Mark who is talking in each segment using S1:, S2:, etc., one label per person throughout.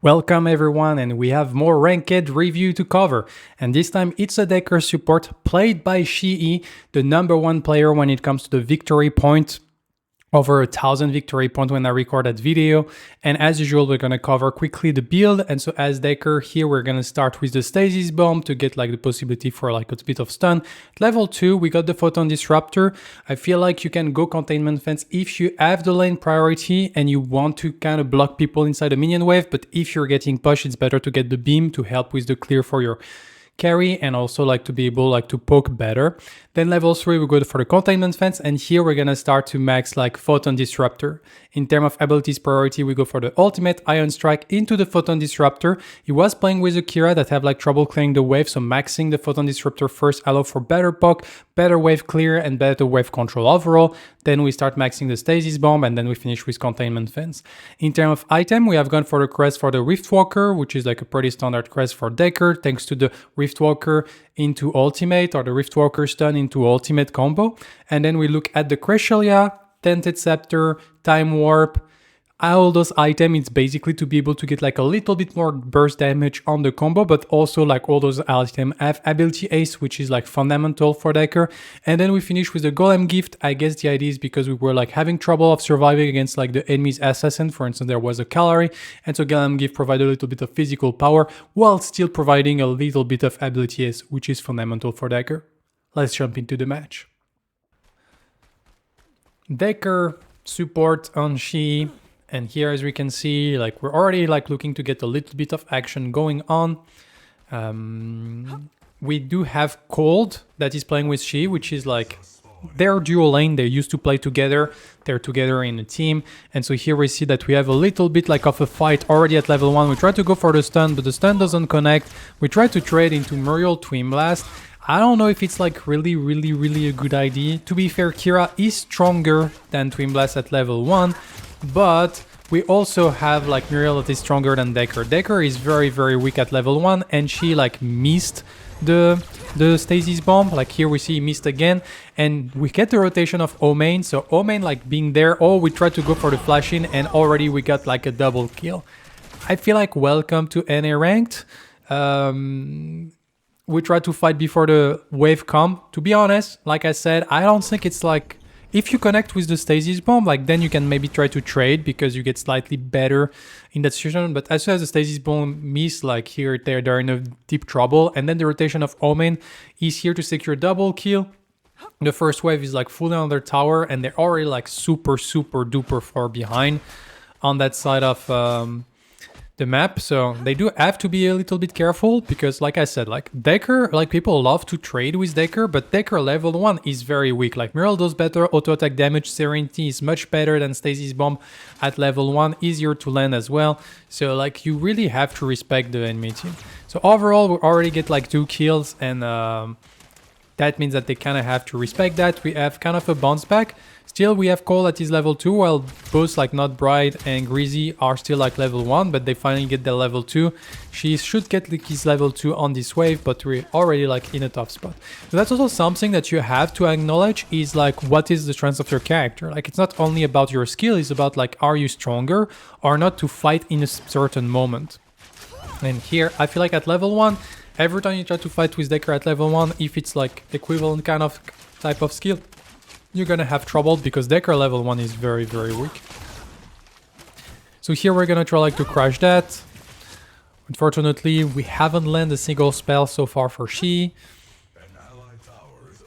S1: Welcome everyone, and we have more ranked review to cover. And this time it's a Dekker support played by Xehe, the #1 player when it comes to the victory point. Over 1,000 victory points when I record that video. And as usual, we're going to cover quickly the build. And so as Dekker here, we're going to start with the Stasis Bomb to get like the possibility for like a bit of stun. Level 2, we got the Photon Disruptor. I feel like you can go Containment Fence if you have the lane priority and you want to kind of block people inside a minion wave. But if you're getting pushed, it's better to get the beam to help with the clear for your carry and also like to be able like to poke better. Then level 3 we go for the Containment Fence, and here we're gonna start to max like Photon Disruptor. In terms of abilities priority, we go for the ultimate Ion Strike into the Photon Disruptor. He was playing with a Kira that have like trouble clearing the wave, so maxing the Photon Disruptor first allow for better poke, better wave clear and better wave control overall. Then we start maxing the Stasis Bomb, and then we finish with Containment Fence. In terms of item, we have gone for the crest for the Riftwalker, which is like a pretty standard crest for Dekker, thanks to the Riftwalker into ultimate or the Riftwalker stun into ultimate combo. And then we look at the Cresselia, Tented Scepter, Time Warp. All those items, it's basically to be able to get like a little bit more burst damage on the combo, but also like all those items have ability ace, which is like fundamental for Dekker. And then we finish with the Golem Gift. I guess the idea is because we were like having trouble of surviving against like the enemy's assassin. For instance, there was a Calari, and so Golem Gift provided a little bit of physical power while still providing a little bit of ability ace, which is fundamental for Dekker. Let's jump into the match. Dekker support on Xehe. And here, as we can see, like we're already like looking to get a little bit of action going on. We do have Cold that is playing with Xehe, which is like their dual lane. They used to play together. They're together in a team. And so here we see that we have a little bit like of a fight already at level 1. We try to go for the stun, but the stun doesn't connect. We try to trade into Muriel Twin Blast. I don't know if it's like really a good idea. To be fair, Kira is stronger than Twin Blast at level 1. But we also have like Muriel that is stronger than Dekker. Dekker is very weak at level 1, and she like missed the Stasis Bomb. Like here we see he missed again, and we get the rotation of Omain. So Omain like being there, we try to go for the flash in, and already we got like a double kill. I feel like welcome to NA ranked. We try to fight before the wave come. To be honest, like I said, I don't think it's like, if you connect with the Stasis Bomb, like then you can maybe try to trade because you get slightly better in that situation. But as soon as the Stasis Bomb miss, like here, they're in a deep trouble. And then the rotation of Omen is here to secure double kill. The first wave is like fully on their tower, and they're already like super duper far behind on that side of the map. So they do have to be a little bit careful because, like I said, like Dekker, like people love to trade with Dekker, but Dekker level 1 is very weak. Like Muriel does better auto attack damage, Serenity is much better than Stasis Bomb at level 1, easier to land as well. So like you really have to respect the enemy team. So overall we already get like 2 kills, and that means that they kind of have to respect that. We have kind of a bounce back. Still, we have Cole at his level 2, while both like Not Bride and Greasy are still like level 1, but they finally get their level 2. She should get like his level 2 on this wave, but we're already like in a tough spot. So that's also something that you have to acknowledge, is like what is the strength of your character. Like it's not only about your skill, it's about like are you stronger or not to fight in a certain moment. And here, I feel like at level 1, every time you try to fight with Dekker at level 1, if it's like equivalent kind of type of skill, you're gonna have trouble because Dekker level 1 is very weak. So here we're gonna try like to crash that. Unfortunately, we haven't landed a single spell so far for Xehe.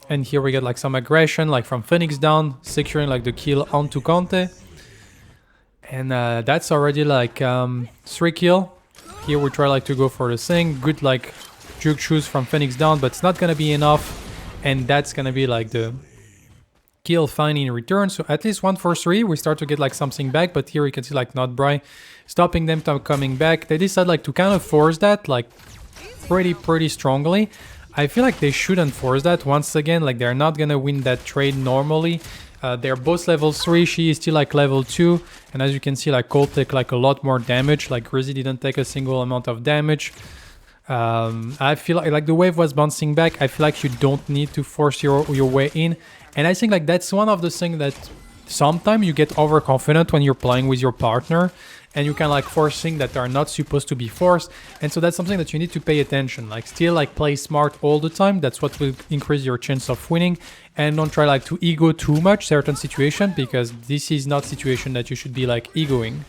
S1: And here we get like some aggression like from Phoenix down, securing like the kill onto Conte. And that's already like 3 kill. Here we try like to go for the thing. Good like juke shoes from Phoenix down, but it's not gonna be enough. And that's gonna be like the kill fine in return. So at least 1 for 3, we start to get like something back. But here you can see like Not Bright stopping them from coming back. They decide like to kind of force that like pretty strongly. I feel like they shouldn't force that. Once again, like they're not gonna win that trade normally. They're both level 3. She is still like level 2, and as you can see, like Colt take like a lot more damage. Like Grizzly didn't take a single amount of damage. I feel like the wave was bouncing back. I feel like you don't need to force your way in. And I think like that's one of the things that sometimes you get overconfident when you're playing with your partner, and you kind of like forcing that are not supposed to be forced. And so that's something that you need to pay attention. Like still like play smart all the time. That's what will increase your chance of winning. And don't try like to ego too much certain situation, because this is not situation that you should be like egoing.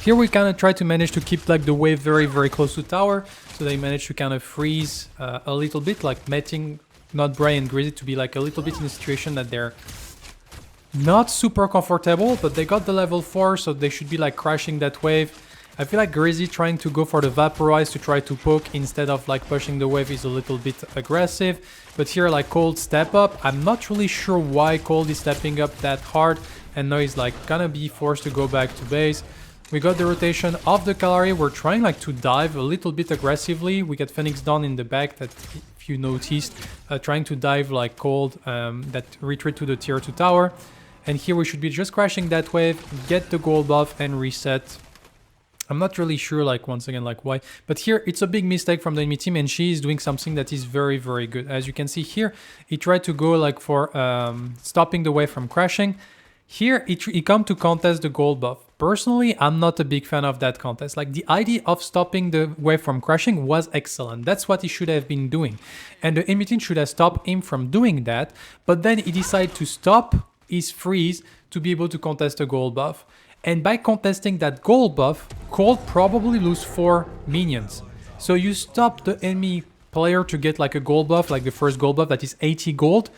S1: Here we kind of try to manage to keep like the wave very, very close to tower. So they manage to kind of freeze a little bit, like making Nutbray and Grizzly to be like a little bit in a situation that they're not super comfortable, but they got the level 4, so they should be like crashing that wave. I feel like Grizzly trying to go for the Vaporize to try to poke instead of like pushing the wave is a little bit aggressive. But here like Cold step up. I'm not really sure why Cold is stepping up that hard, and now he's like gonna be forced to go back to base. We got the rotation of the Kalari. We're trying like to dive a little bit aggressively. We get Phoenix Dawn in the back that, if you noticed, trying to dive like Cold, that retreat to the tier 2 tower. And here we should be just crashing that wave, get the gold buff and reset. I'm not really sure, like, once again, like why. But here it's a big mistake from the enemy team, and she is doing something that is very, very good. As you can see here, he tried to go like for stopping the wave from crashing. Here he come to contest the gold buff. Personally, I'm not a big fan of that contest. Like the idea of stopping the wave from crashing was excellent. That's what he should have been doing. And the enemy team should have stopped him from doing that. But then he decided to stop his freeze to be able to contest the gold buff. And by contesting that gold buff, Cold probably lose 4 minions. So you stop the enemy player to get like a gold buff, like the first gold buff that is 80 gold.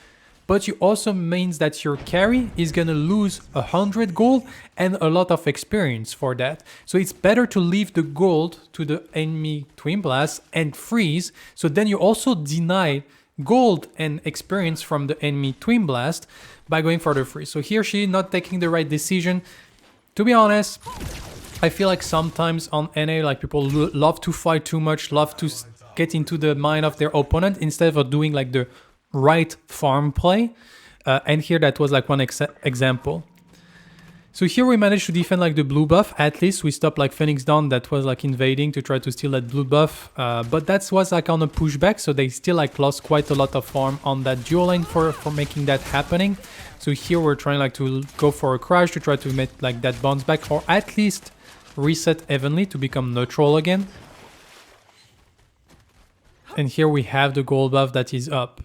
S1: But you also means that your carry is gonna lose 100 gold and a lot of experience for that. So it's better to leave the gold to the enemy Twin Blast and freeze. So then you also deny gold and experience from the enemy Twin Blast by going for the freeze. So here she's not taking the right decision. To be honest, I feel like sometimes on NA, like people love to fight too much, love to get into the mind of their opponent instead of doing like the right farm play. And here that was like one example. So here we managed to defend like the blue buff. At least we stopped like Phoenix Dawn that was like invading to try to steal that blue buff. But that was like on a pushback, so they still like lost quite a lot of farm on that dual lane for making that happening. So here we're trying like to go for a crash to try to make like that bounce back, or at least reset evenly to become neutral again. And here we have the gold buff that is up.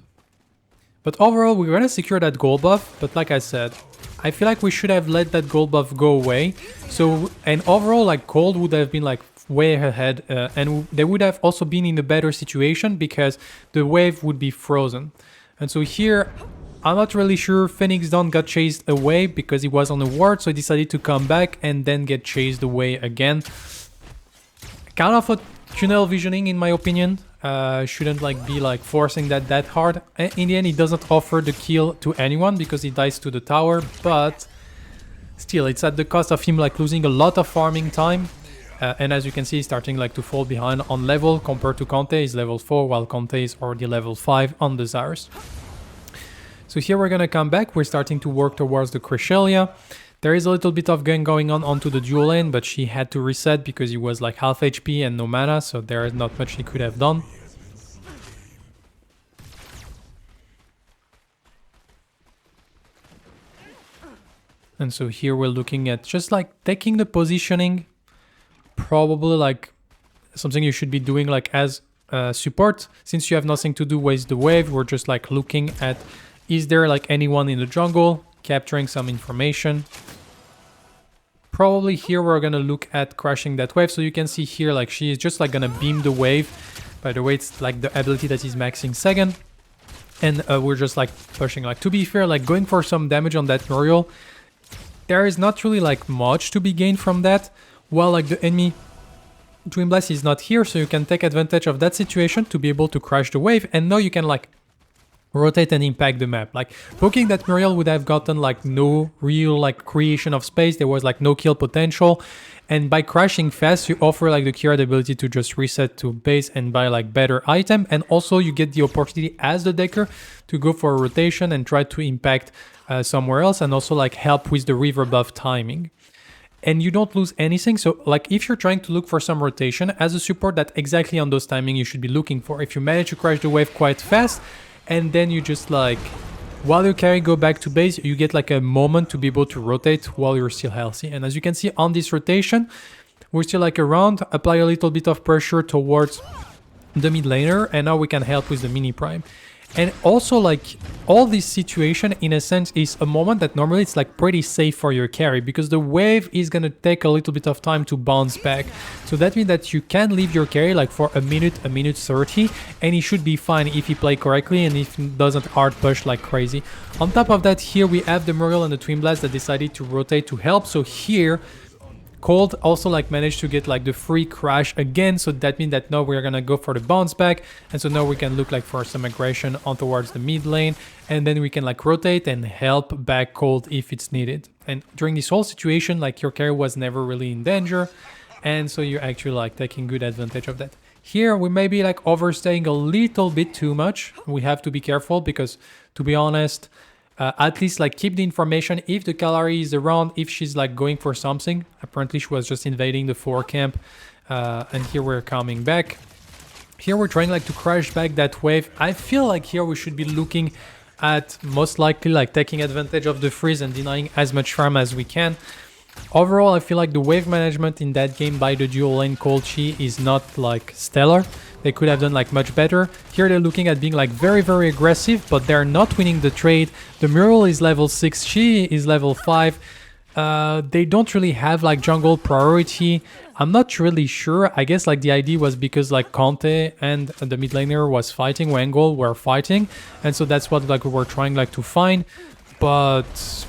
S1: But overall, we're gonna secure that gold buff, but like I said, I feel like we should have let that gold buff go away. So, and overall, like Cold would have been like way ahead, and they would have also been in a better situation because the wave would be frozen. And so here, I'm not really sure. Phoenix Dawn got chased away because he was on a ward, so he decided to come back and then get chased away again. Kind of a tunnel visioning in my opinion. Shouldn't like be like forcing that hard. In the end, he doesn't offer the kill to anyone because he dies to the tower, but still it's at the cost of him like losing a lot of farming time. And as you can see, he's starting like to fall behind on level compared to Conte. He's level 4 while Conte is already level 5 on the Zars. So here we're gonna come back. We're starting to work towards the Cresselia. There is a little bit of gang going on onto the dual lane, but she had to reset because he was like half HP and no mana, so there is not much she could have done. And so here we're looking at just like taking the positioning, probably like something you should be doing like as support. Since you have nothing to do with the wave, we're just like looking at, is there like anyone in the jungle, capturing some information. Probably here we're gonna look at crashing that wave. So you can see here like she is just like gonna beam the wave. By the way, it's like the ability that is maxing second. And we're just like pushing. Like to be fair, like going for some damage on that Muriel, there is not really like much to be gained from that. While like the enemy Twin Blast is not here, so you can take advantage of that situation to be able to crash the wave. And now you can like rotate and impact the map. Like poking that Muriel would have gotten like no real like creation of space. There was like no kill potential, and by crashing fast you offer like the cure ability to just reset to base and buy like better item, and also you get the opportunity as the Dekker to go for a rotation and try to impact somewhere else, and also like help with the river buff timing. And you don't lose anything. So like if you're trying to look for some rotation as a support, that exactly on those timing you should be looking for. If you manage to crash the wave quite fast, and then you just like while your carry go back to base, you get like a moment to be able to rotate while you're still healthy. And as you can see on this rotation, we're still like around, apply a little bit of pressure towards the mid laner, and now we can help with the mini prime. And also, like, all this situation in a sense is a moment that normally it's like pretty safe for your carry, because the wave is gonna take a little bit of time to bounce back. So that means that you can leave your carry like for a minute 30, and he should be fine if he play correctly and if he doesn't hard push like crazy. On top of that, here we have the Muriel and the Twin Blast that decided to rotate to help. So here Cold also like managed to get like the free crash again, so that means that now we're gonna go for the bounce back, and so now we can look like for some aggression on towards the mid lane, and then we can like rotate and help back Cold if it's needed. And during this whole situation, like your carry was never really in danger, and so you're actually like taking good advantage of that. Here we may be like overstaying a little bit too much. We have to be careful because, to be honest, at least like keep the information if the Kalari is around, if she's like going for something. Apparently she was just invading the 4 camp, and here we're coming back. Here we're trying like to crash back that wave. I feel like here we should be looking at most likely like taking advantage of the freeze and denying as much farm as we can. Overall, I feel like the wave management in that game by the dual lane Cold Xehe is not like stellar. They could have done like much better. Here they're looking at being like very aggressive, but they're not winning the trade. The Muriel is level 6, Xehe is level 5. They don't really have like jungle priority. I'm not really sure. I guess like the idea was because like Conte and the mid laner was fighting, Wangol were fighting, and so that's what like we were trying like to find. But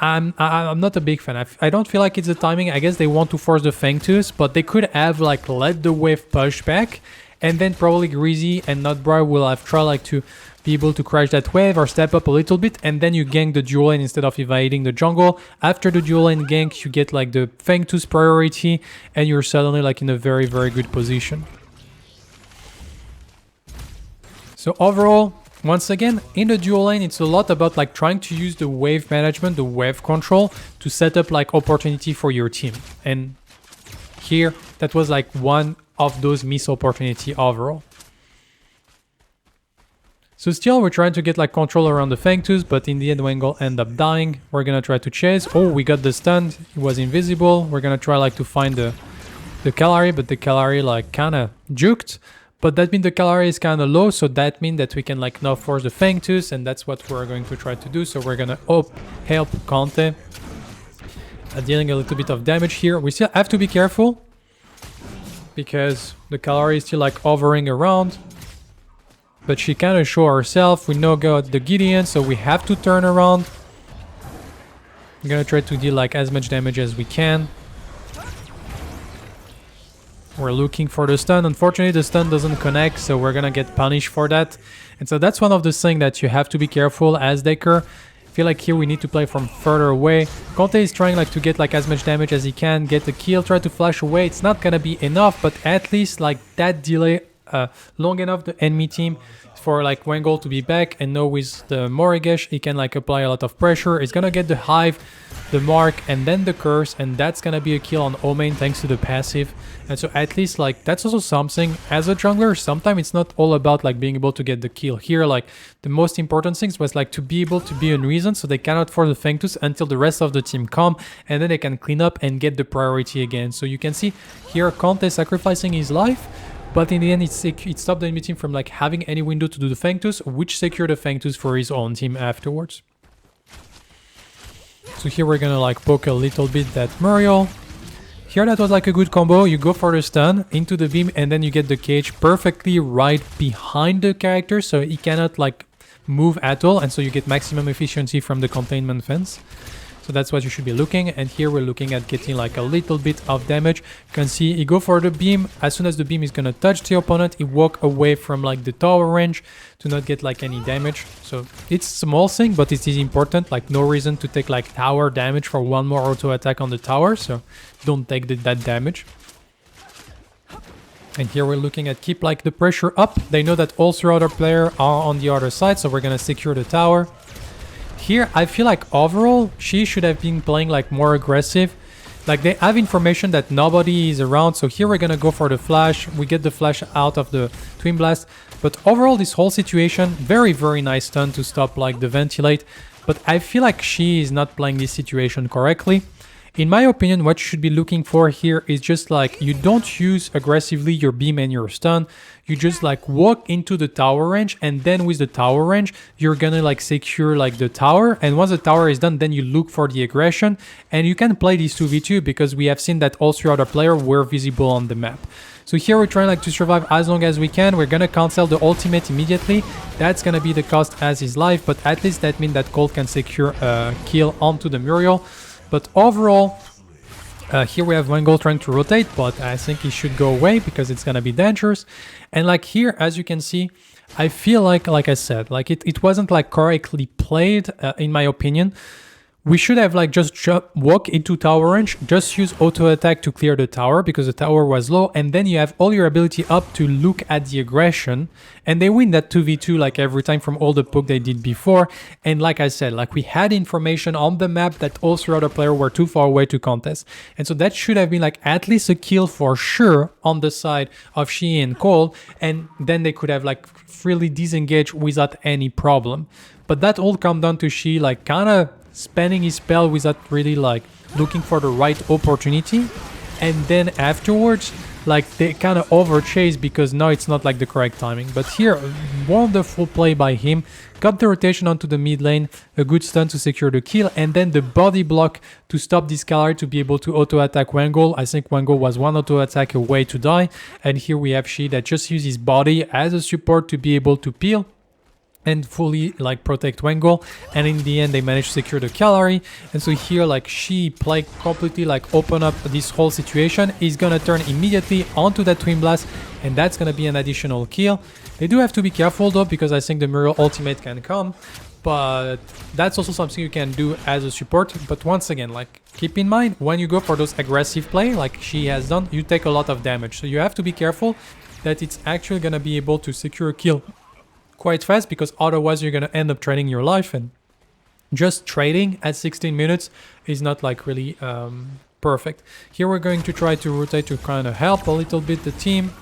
S1: I'm not a big fan. I don't feel like it's the timing. I guess they want to force the Fangtooth, but they could have like let the wave push back, and then probably Greasy and Nutbrow will have tried like to be able to crash that wave or step up a little bit, and then you gank the dual lane instead of invading the jungle. After the dual lane gank, you get like the Fangtooth priority, and you're suddenly like in a very good position. So overall, once again, in the dual lane, it's a lot about like trying to use the wave management, the wave control to set up like opportunity for your team. And here, that was like one of those missed opportunity overall. So still, we're trying to get like control around the Fangtooth, but in the end, Wangol end up dying. We're gonna try to chase. Oh, we got the stun. He was invisible. We're gonna try like to find the Kalari, but the Kalari like kind of juked. But that means the Kalari is kind of low, so that means that we can like now force the Fangtooth, and that's what we're going to try to do. So we're gonna help Conte dealing a little bit of damage here. We still have to be careful because the Kalari is still like hovering around, but she kind of show herself. We know got the Gideon, so we have to turn around. I'm gonna try to deal like as much damage as we can. We're looking for the stun. Unfortunately, the stun doesn't connect, so we're gonna get punished for that. And so that's one of the things that you have to be careful as Dekker. I feel like here we need to play from further away. Conte is trying like to get like as much damage as he can, get the kill, try to flash away. It's not gonna be enough, but at least like that delay long enough the enemy team for like Wangol to be back, and now with the Morigesh he can like apply a lot of pressure. He's gonna get the Hive, the Mark, and then the Curse, and that's gonna be a kill on Omain thanks to the passive. And so at least like that's also something as a jungler. Sometimes it's not all about like being able to get the kill. Here like the most important things was like to be able to be in reason, so they cannot force the Fangtooth until the rest of the team come, and then they can clean up and get the priority again. So you can see here Conte sacrificing his life, but in the end it stopped the enemy team from like having any window to do the Fangtooth, which secured the Fangtooth for his own team afterwards. So here we're gonna like poke a little bit that Muriel. Here that was like a good combo. You go for the stun into the beam, and then you get the cage perfectly right behind the character, so he cannot like move at all, and so you get maximum efficiency from the containment fence. So that's what you should be looking. And here we're looking at getting like a little bit of damage. You can see he go for the beam. As soon as the beam is gonna touch the opponent, he walk away from like the tower range to not get like any damage. So it's small thing, but it is important. Like no reason to take like tower damage for one more auto attack on the tower, so don't take that damage. And here we're looking at keep like the pressure up. They know that all 3 other players are on the other side, so we're gonna secure the tower. Here I feel like overall she should have been playing like more aggressive. Like they have information that nobody is around. So here we're gonna go for the flash. We get the flash out of the Twin Blast. But overall, this whole situation, very, very nice stun to stop like the ventilate. But I feel like she is not playing this situation correctly. In my opinion, what you should be looking for here is just like you don't use aggressively your beam and your stun. You just like walk into the tower range, and then with the tower range, you're gonna like secure like the tower. And once the tower is done, then you look for the aggression, and you can play these 2v2 because we have seen that all 3 other players were visible on the map. So here we're trying like to survive as long as we can. We're gonna cancel the ultimate immediately. That's gonna be the cost as his life, but at least that means that Colt can secure a kill onto the Muriel. But overall, here we have Wangle trying to rotate, but I think he should go away because it's gonna be dangerous. And like here, as you can see, I feel like I said, like it wasn't like correctly played in my opinion. We should have like just walk into tower range, just use auto attack to clear the tower because the tower was low, and then you have all your ability up to look at the aggression, and they win that 2v2 like every time from all the poke they did before. And like I said, like we had information on the map that all 3 other players were too far away to contest, and so that should have been like at least a kill for sure on the side of Xehe and Cole, and then they could have like freely disengaged without any problem. But that all come down to Xehe like kind of spending his spell without really like looking for the right opportunity, and then afterwards like they kind of overchase because now it's not like the correct timing. But here, wonderful play by him, got the rotation onto the mid lane, a good stun to secure the kill, and then the body block to stop this Scalary to be able to auto attack Wangle. I think Wangle was one auto attack away to die, and here we have Xehe that just uses his body as a support to be able to peel and fully like protect Wangle, and in the end they managed to secure the Calari. And so here like she played completely like open up this whole situation. He's gonna turn immediately onto that Twin Blast, and that's gonna be an additional kill. They do have to be careful though, because I think the Muriel ultimate can come, but that's also something you can do as a support. But once again, like keep in mind, when you go for those aggressive play like she has done, you take a lot of damage, so you have to be careful that it's actually gonna be able to secure a kill quite fast, because otherwise you're gonna end up trading your life, and just trading at 16 minutes is not like really perfect. Here we're going to try to rotate to kind of help a little bit the team.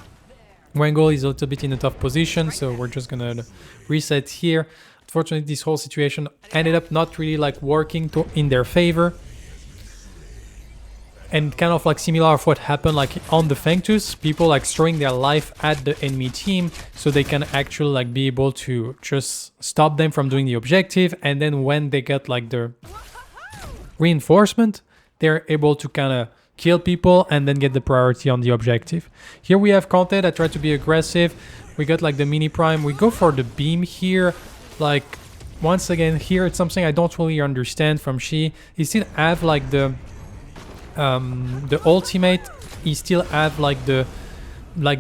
S1: Wangle is a little bit in a tough position, so we're just gonna reset here. Unfortunately, this whole situation ended up not really like working in their favor, and kind of like similar of what happened like on the Fangtooth, people like throwing their life at the enemy team so they can actually like be able to just stop them from doing the objective, and then when they get like the reinforcement, they're able to kind of kill people and then get the priority on the objective. Here we have Conte that tried to be aggressive. We got like the mini prime. We go for the beam here. Like once again, here it's something I don't really understand from Xehe. He still have like the ultimate. He still have like the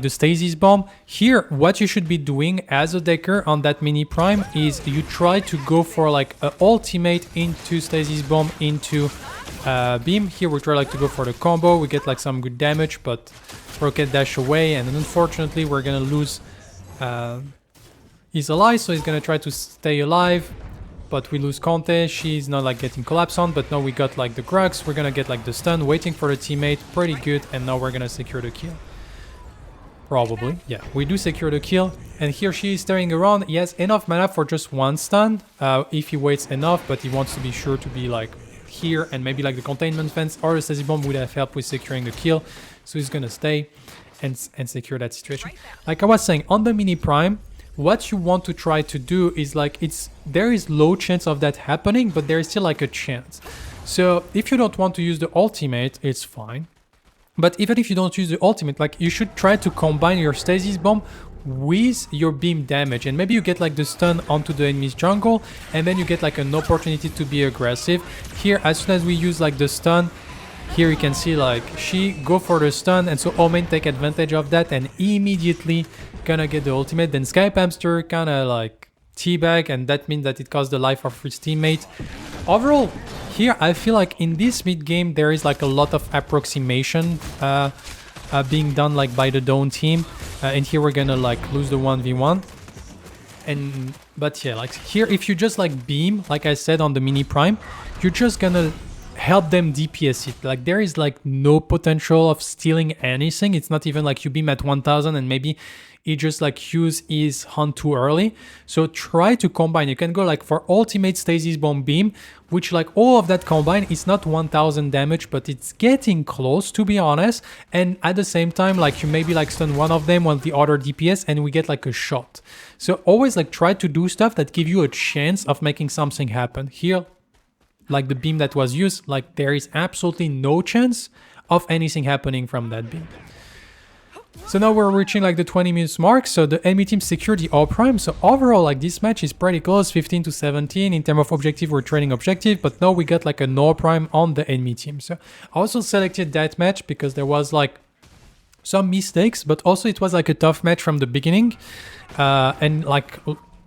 S1: stasis bomb. Here what you should be doing as a Dekker on that mini prime is you try to go for like a ultimate into stasis bomb into beam. Here we try like to go for the combo. We get like some good damage, but rocket dash away, and unfortunately we're gonna lose his ally, so he's gonna try to stay alive, but we lose Conte. She's not like getting collapsed on, but now we got like the Grux. We're gonna get like the stun, waiting for the teammate, pretty good, and now we're gonna secure the kill. Probably, yeah, we do secure the kill. And here she is staring around. He has enough mana for just one stun if he waits enough, but he wants to be sure to be like here, and maybe like the containment fence or the stasis bomb would have helped with securing the kill. So he's gonna stay and secure that situation. Like I was saying, on the mini prime, what you want to try to do is like there is low chance of that happening, but there is still like a chance. So if you don't want to use the ultimate, it's fine. But even if you don't use the ultimate, like you should try to combine your stasis bomb with your beam damage, and maybe you get like the stun onto the enemy's jungle, and then you get like an opportunity to be aggressive. Here, as soon as we use like the stun, here you can see like she go for the stun, and so Omen take advantage of that and immediately gonna get the ultimate. Then Skype Hamster kind of like teabag, and that means that it costs the life of his teammate. Overall, here I feel like in this mid game there is like a lot of approximation being done like by the Dawn team, and here we're gonna like lose the 1v1. But yeah, like here if you just like beam, like I said on the mini prime, you're just gonna help them DPS it. Like there is like no potential of stealing anything. It's not even like you beam at 1000 and maybe he just like use his hunt too early. So try to combine. You can go like for ultimate stasis bomb beam, which like all of that combined is not 1000 damage, but it's getting close, to be honest. And at the same time, like you maybe like stun one of them while the other DPS and we get like a shot. So always like try to do stuff that give you a chance of making something happen. Here, like the beam that was used, like there is absolutely no chance of anything happening from that beam. So now we're reaching like the 20 minutes mark. So the enemy team secured the Orb Prime. So overall, like this match is pretty close, 15 to 17. In terms of objective, we're trading objective, but now we got like a Orb Prime on the enemy team. So I also selected that match because there was like some mistakes, but also it was like a tough match from the beginning. And like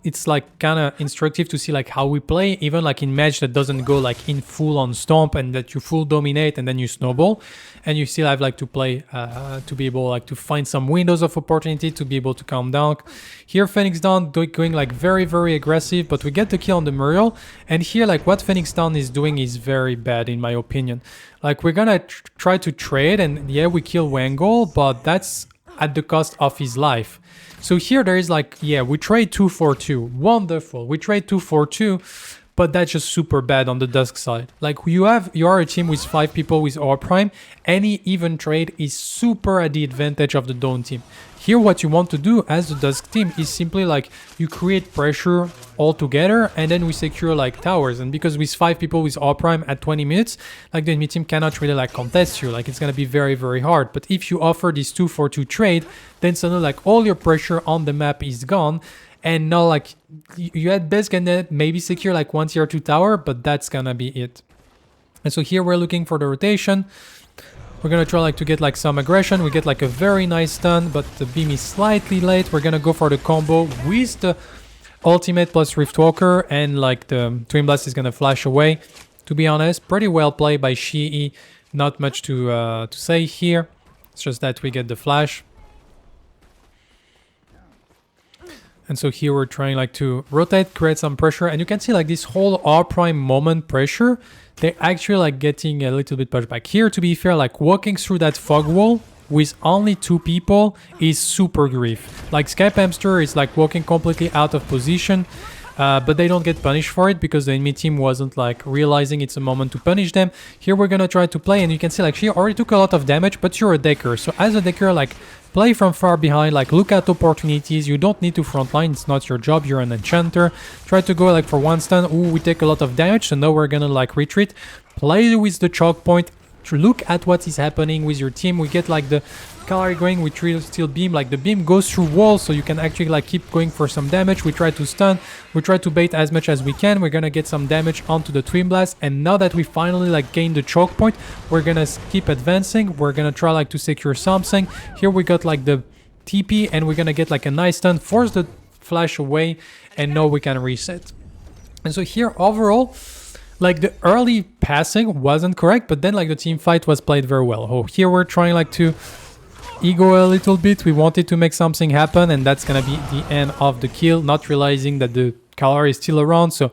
S1: it's like kind of instructive to see like how we play, even like in match that doesn't go like in full on stomp and that you full dominate and then you snowball, and you still have like to play to be able like to find some windows of opportunity to be able to calm down. Here Phoenix Down going like very aggressive, but we get the kill on the Muriel. And here like what Phoenix Down is doing is very bad in my opinion. Like we're gonna try to trade, and yeah, we kill Wangol, but that's at the cost of his life. So here there is like, yeah, we trade 2 for 2. Wonderful. We trade 2 for 2, but that's just super bad on the Dusk side. Like you are a team with 5 people with Orb Prime. Any even trade is super at the advantage of the Dawn team. Here what you want to do as the Dusk team is simply like you create pressure all together and then we secure like towers. And because with 5 people with Orb Prime at 20 minutes, like the enemy team cannot really like contest you. Like it's gonna be very hard. But if you offer this 2 for 2 trade, then suddenly like all your pressure on the map is gone. And now like you at best can maybe secure like 1 tier 2 tower, but that's gonna be it. And so here we're looking for the rotation. We're gonna try like to get like some aggression. We get like a very nice stun, but the beam is slightly late. We're gonna go for the combo with the ultimate plus Riftwalker, and like the Twin Blast is gonna flash away. To be honest, pretty well played by Xehe. Not much to say here. It's just that we get the flash. And so here we're trying like to rotate, create some pressure, and you can see like this whole Orb Prime moment pressure, they're actually like getting a little bit pushed back. Here, to be fair, like walking through that fog wall with only 2 people is super grief. Like Skype Hamster is like walking completely out of position, but they don't get punished for it because the enemy team wasn't like realizing it's a moment to punish them. Here we're gonna try to play, and you can see like she already took a lot of damage, but you're a Dekker. So as a Dekker, like play from far behind, like look at opportunities. You don't need to frontline, it's not your job, you're an enchanter. Try to go like for 1 stun. Ooh, we take a lot of damage, so now we're gonna like retreat. Play with the choke point. Look at what is happening with your team. We get like the Calari going, we still beam, like the beam goes through walls, so you can actually like keep going for some damage. We try to stun, we try to bait as much as we can. We're gonna get some damage onto the Twin Blast, and now that we finally like gain the choke point, we're gonna keep advancing. We're gonna try like to secure something. Here we got like the TP, and we're gonna get like a nice stun, force the flash away, and now we can reset. And so here overall, like the early passing wasn't correct, but then like the team fight was played very well. Oh, here we're trying like to ego a little bit. We wanted to make something happen, and that's gonna be the end of the kill, not realizing that the Calari is still around. So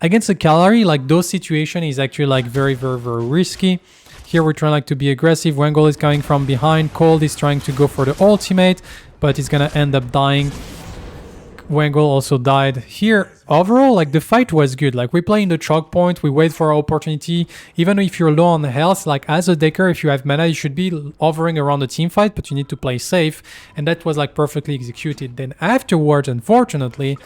S1: against the Calari, like those situation is actually like very risky. Here we're trying like to be aggressive. Wangol is coming from behind. Cold is trying to go for the ultimate, but he's gonna end up dying. Wangol also died. Here, overall, like the fight was good. Like we play in the choke point, we wait for our opportunity. Even if you're low on health, like as a Dekker, if you have mana, you should be hovering around the team fight, but you need to play safe. And that was like perfectly executed. Then afterwards, unfortunately,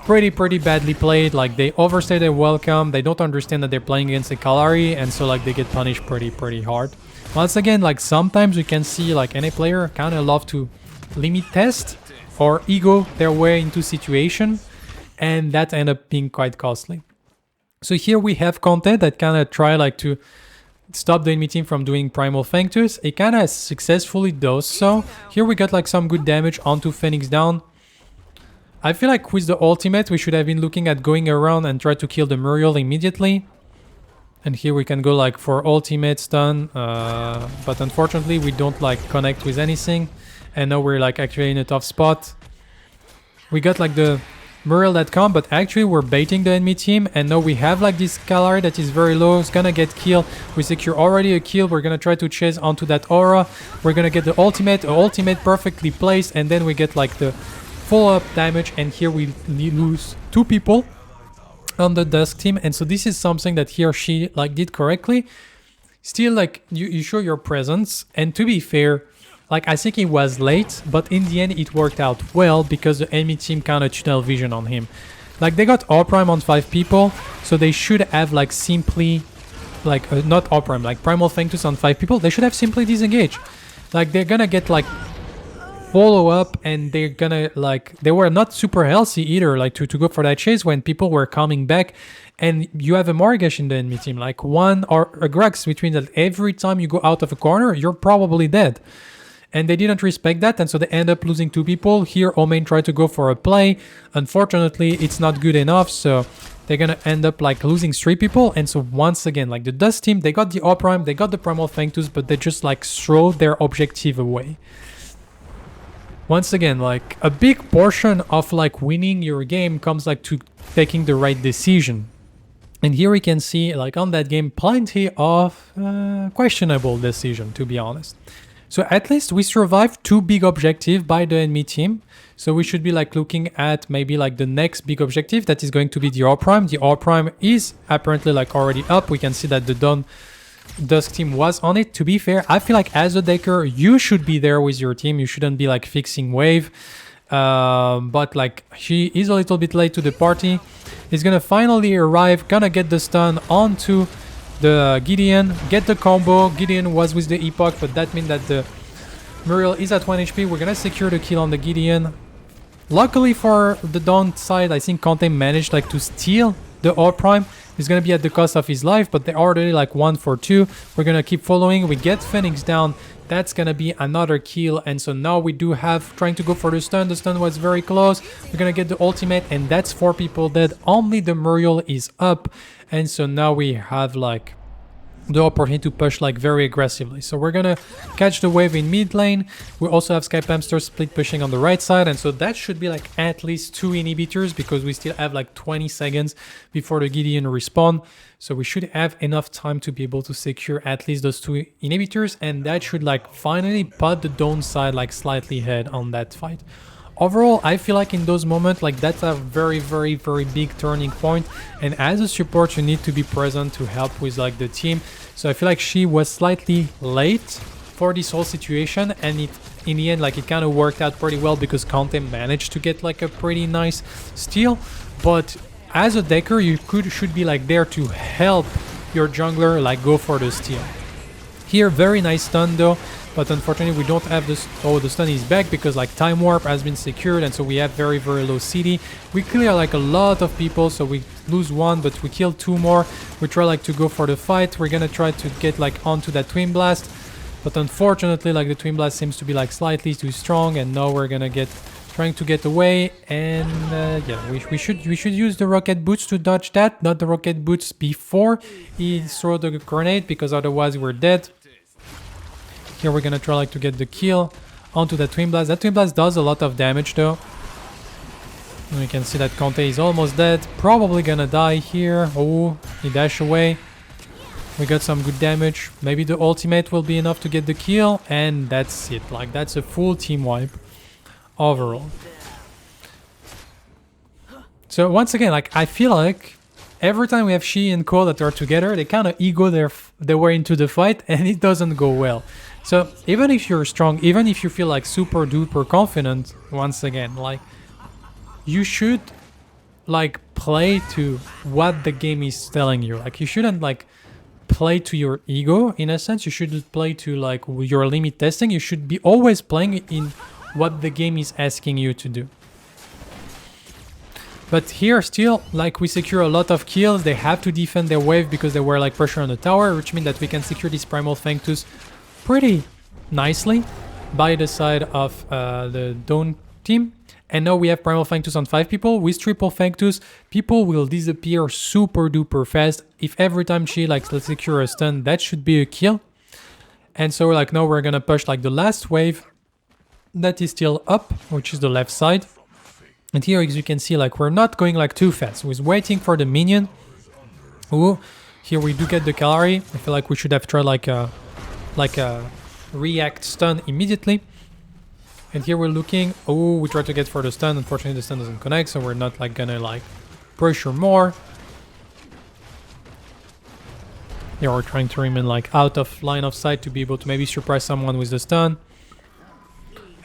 S1: pretty badly played. Like they overstay their welcome. They don't understand that they're playing against a Calari, and so like they get punished pretty hard. Once again, like sometimes you can see like any player kind of love to limit test or ego their way into situation, and that end up being quite costly. So here we have content that kind of try like to stop the enemy team from doing Primal Fangtooth. It kind of successfully does so. Here we got like some good damage onto Phoenix Down. I feel like with the ultimate we should have been looking at going around and try to kill the Muriel immediately. And here we can go like for ultimate stun, but unfortunately we don't like connect with anything. And now we're like actually in a tough spot. We got like the Muriel.com, but actually we're baiting the enemy team, and now we have like this Calari that is very low. It's gonna get killed. We secure already a kill. We're gonna try to chase onto that aura. We're gonna get the ultimate perfectly placed, and then we get like the full up damage, and here we lose 2 people on the Dusk team. And so this is something that he or she like did correctly. Still, like you show your presence, and to be fair, like, I think he was late, but in the end it worked out well because the enemy team kind of tunnel vision on him. Like, they got Orb Prime on 5 people, so they should have like simply, like, not Orb Prime, like Primal Fangtooth on 5 people, they should have simply disengaged. Like, they're gonna get like follow up, and they're gonna like, they were not super healthy either, like to go for that chase when people were coming back. And you have a Morgash in the enemy team, like one or a Grax, which means that every time you go out of a corner, you're probably dead. And they didn't respect that, and so they end up losing 2 people. Here, Omain tried to go for a play. Unfortunately, it's not good enough, so they're gonna end up like losing 3 people. And so once again, like the Dust team, they got the Orb Prime, they got the Primal Fangtooth, but they just like throw their objective away. Once again, like a big portion of like winning your game comes like to taking the right decision. And here we can see like on that game plenty of questionable decision, to be honest. So at least we survived 2 big objectives by the enemy team. So we should be like looking at maybe like the next big objective that is going to be the Orb Prime. The Orb Prime is apparently like already up. We can see that the Dusk team was on it. To be fair, I feel like as a Dekker, you should be there with your team. You shouldn't be like fixing wave. But like she is a little bit late to the party. He's gonna finally arrive, gonna get the stun onto the Gideon, get the combo. Gideon was with the Epoch, but that means that the Muriel is at 1 HP. We're gonna secure the kill on the Gideon. Luckily for the Dawn side, I think Conte managed like to steal the Orb Prime. It's gonna be at the cost of his life, but they're already like 1 for 2. We're gonna keep following. We get Phoenix down. That's gonna be another kill, and so now we do have trying to go for the stun. The stun was very close. We're gonna get the ultimate, and that's 4 people dead. Only the Muriel is up, and so now we have like the opportunity to push like very aggressively. So we're gonna catch the wave in mid lane. We also have Skype Hamster split pushing on the right side, and so that should be like at least 2 inhibitors because we still have like 20 seconds before the Gideon respawn. So we should have enough time to be able to secure at least those 2 inhibitors, and that should like finally put the Dawn side like slightly ahead on that fight. Overall, I feel like in those moments, like that's a very, very, very big turning point. And as a support, you need to be present to help with like the team. So I feel like she was slightly late for this whole situation. And in the end, like it kind of worked out pretty well because Conte managed to get like a pretty nice steal. But as a Dekker, you should be like there to help your jungler like go for the steal. Here, very nice stun though. But unfortunately, we don't have this. Oh, the stun is back because like Time Warp has been secured, and so we have very, very low CD. We clear like a lot of people, so we lose 1, but we kill 2 more. We try like to go for the fight. We're gonna try to get like onto that Twin Blast, but unfortunately, like the Twin Blast seems to be like slightly too strong, and now we're gonna trying to get away. And yeah, we should use the rocket boots to dodge that, not the rocket boots before he throw the grenade, because otherwise we're dead. Here we're gonna try like to get the kill onto that Twin Blast. That Twin Blast does a lot of damage though. And we can see that Conte is almost dead. Probably gonna die here. Oh, he dashed away. We got some good damage. Maybe the ultimate will be enough to get the kill. And that's it. Like that's a full team wipe overall. So once again, like I feel like every time we have Xehe and Ko that are together, they kind of ego their way into the fight, and it doesn't go well. So even if you're strong, even if you feel like super duper confident, once again, like you should like play to what the game is telling you. Like you shouldn't like play to your ego in a sense. You should play to like your limit testing. You should be always playing in what the game is asking you to do. But here still, like we secure a lot of kills. They have to defend their wave because they were like pressure on the tower, which means that we can secure this Primal Fangtooth pretty nicely by the side of the Dawn team. And now we have Primal Fangtooth on 5 people. With triple Fangtooth, people will disappear super duper fast. If every time she like let's secure a stun, that should be a kill. And so like now we're gonna push like the last wave that is still up, which is the left side. And here, as you can see, like we're not going like too fast. We're waiting for the minion. Ooh, here we do get the Kalari. I feel like we should have tried like a react stun immediately. And here we're looking. Oh, we try to get for the stun. Unfortunately, the stun doesn't connect, so we're not like gonna like pressure more. Here we're trying to remain like out of line of sight to be able to maybe surprise someone with the stun.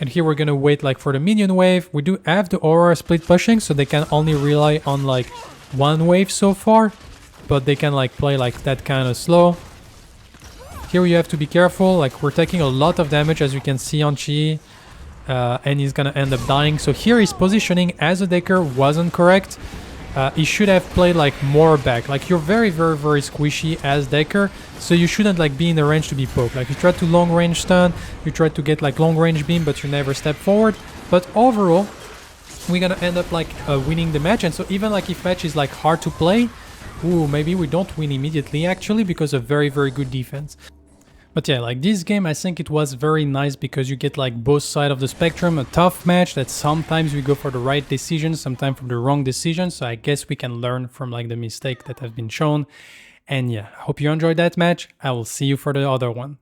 S1: And here we're gonna wait like for the minion wave. We do have the aura split pushing, so they can only rely on like one wave so far, but they can like play like that kind of slow. Here you have to be careful, like we're taking a lot of damage as you can see on Xehe, and he's gonna end up dying. So here his positioning as a Dekker wasn't correct. He should have played like more back. Like you're very squishy as Dekker, so you shouldn't like be in the range to be poked. Like you try to long range stun, you try to get like long range beam, but you never step forward. But overall, we're gonna end up like winning the match. And so even like if match is like hard to play, ooh, maybe we don't win immediately actually because of very good defense. But yeah, like this game, I think it was very nice because you get like both sides of the spectrum, a tough match that sometimes we go for the right decision, sometimes for the wrong decision. So I guess we can learn from like the mistake that have been shown. And yeah, I hope you enjoyed that match. I will see you for the other one.